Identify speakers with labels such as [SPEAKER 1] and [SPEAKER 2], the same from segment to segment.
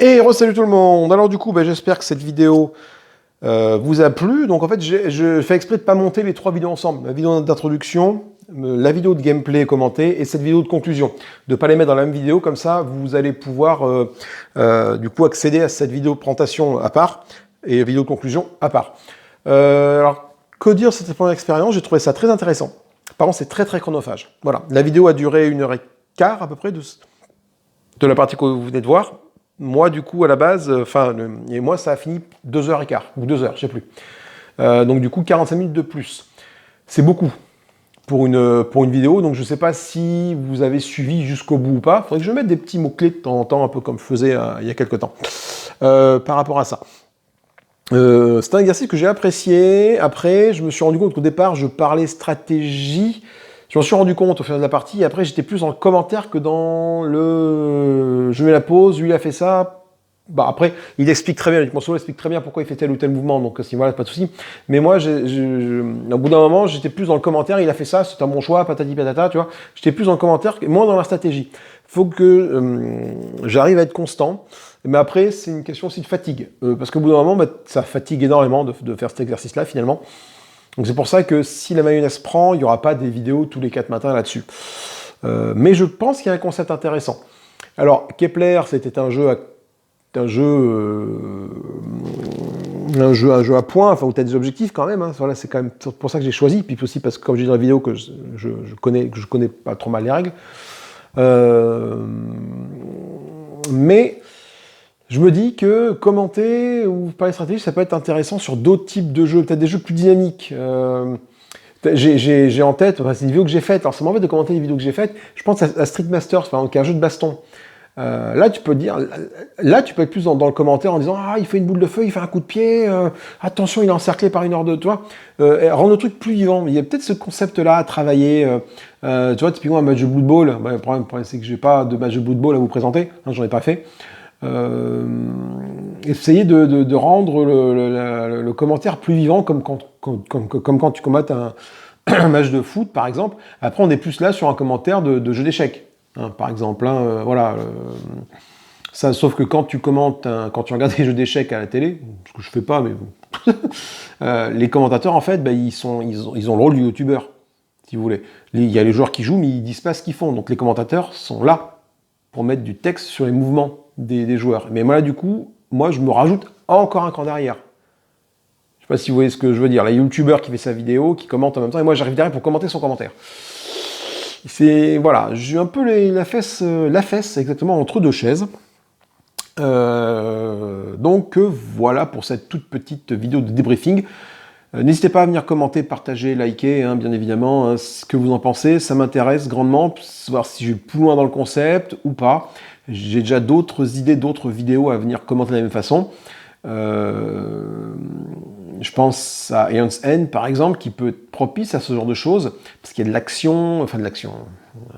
[SPEAKER 1] Et salut tout le monde. Alors du coup, j'espère que cette vidéo vous a plu. Donc en fait, je fais exprès de ne pas monter les trois vidéos ensemble. La vidéo d'introduction, la vidéo de gameplay commentée et cette vidéo de conclusion. De ne pas les mettre dans la même vidéo, comme ça vous allez pouvoir du coup accéder à cette vidéo de présentation à part et vidéo de conclusion à part. Alors, que dire de cette première expérience? J'ai trouvé ça très intéressant. Par contre, c'est très chronophage. Voilà, la vidéo a duré 1h15 à peu près de la partie que vous venez de voir. Moi, du coup, à la base, et moi, ça a fini 2h15, ou 2h, je sais plus. Donc, du coup, 45 minutes de plus. C'est beaucoup pour une vidéo, donc je ne sais pas si vous avez suivi jusqu'au bout ou pas. Il faudrait que je mette des petits mots-clés de temps en temps, un peu comme je faisais il y a quelques temps, par rapport à ça. C'est un exercice que j'ai apprécié. Après, je me suis rendu compte qu'au départ, je parlais stratégie. Je m'en suis rendu compte au final de la partie, et après j'étais plus dans le commentaire que dans le je mets la pause, lui il a fait ça. Après, il explique très bien, mon solo explique très bien pourquoi il fait tel ou tel mouvement, donc si voilà, pas de souci. Mais moi, au bout d'un moment, j'étais plus dans le commentaire, il a fait ça, c'est un bon choix, patati patata, tu vois. J'étais plus dans le commentaire, moins dans la stratégie. Faut que j'arrive à être constant. Mais après, c'est une question aussi de fatigue. Parce qu'au bout d'un moment, ça fatigue énormément de faire cet exercice-là, finalement. Donc c'est pour ça que si la mayonnaise prend, il n'y aura pas des vidéos tous les 4 matins là-dessus. Mais je pense qu'il y a un concept intéressant. Alors, Kepler, c'était un jeu à points, enfin où tu as des objectifs quand même. Hein. Voilà, c'est quand même pour ça que j'ai choisi. Puis aussi parce que, comme je dis dans la vidéo, que je connais pas trop mal les règles. Mais je me dis que commenter ou parler stratégie, ça peut être intéressant sur d'autres types de jeux, peut-être des jeux plus dynamiques. J'ai en tête, c'est des vidéos que j'ai faites, alors ça m'embête de commenter les vidéos que j'ai faites, je pense à Street Masters, qui est un jeu de baston. Là, tu peux être plus dans le commentaire en disant « Ah, il fait une boule de feu, il fait un coup de pied, attention, il est encerclé par une horde de toi. » Rendre le truc plus vivant. Il y a peut-être ce concept-là à travailler. Tu vois, typiquement un match de Blood Bowl, le problème c'est que j'ai pas de match de Blood Bowl à vous présenter, hein, j'en ai pas fait. Essayer de rendre le commentaire plus vivant, comme quand tu combattes un match de foot, par exemple. Après, on est plus là sur un commentaire de jeu d'échecs, hein, par exemple. Hein, voilà. Ça, sauf que quand tu commentes, quand tu regardes des jeux d'échecs à la télé, ce que je fais pas, mais bon, les commentateurs, en fait, ils ont le rôle du youtubeur, si vous voulez. Il y a les joueurs qui jouent, mais ils disent pas ce qu'ils font. Donc les commentateurs sont là pour mettre du texte sur les mouvements des joueurs. Mais moi, là, du coup, je me rajoute encore un cran derrière. Je sais pas si vous voyez ce que je veux dire. La youtubeur qui fait sa vidéo, qui commente en même temps, et moi, j'arrive derrière pour commenter son commentaire. Voilà, j'ai un peu la fesse exactement entre deux chaises. Donc voilà pour cette toute petite vidéo de débriefing. N'hésitez pas à venir commenter, partager, liker, hein, bien évidemment, hein, ce que vous en pensez. Ça m'intéresse grandement, pour savoir si je vais plus loin dans le concept ou pas. J'ai déjà d'autres idées, d'autres vidéos à venir commenter de la même façon. Je pense à Aeon's End, par exemple, qui peut être propice à ce genre de choses, parce qu'il y a de l'action,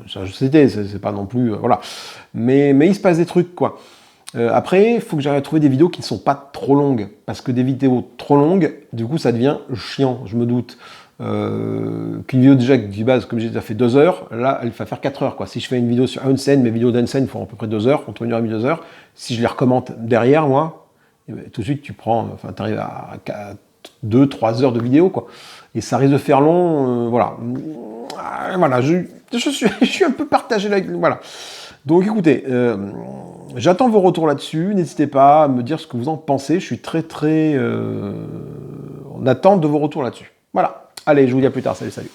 [SPEAKER 1] c'est pas non plus, voilà. Mais il se passe des trucs, quoi. Après, il faut que j'arrive à trouver des vidéos qui ne sont pas trop longues, parce que des vidéos trop longues, du coup, ça devient chiant, je me doute. Qu'une vidéo déjà de base, comme j'ai déjà fait 2 heures, là, elle va faire 4 heures, quoi. Si je fais une vidéo sur une scène, mes vidéos d'une scène font à peu près 2 heures, entre 1h30 et 2 heures. Si je les recommande derrière, moi, tout de suite, tu arrives à 2-3 heures de vidéo, quoi. Et ça risque de faire long, voilà. Voilà, je suis un peu partagé là, voilà. Donc écoutez, j'attends vos retours là-dessus, n'hésitez pas à me dire ce que vous en pensez, je suis très en attente de vos retours là-dessus. Voilà, allez, je vous dis à plus tard, salut.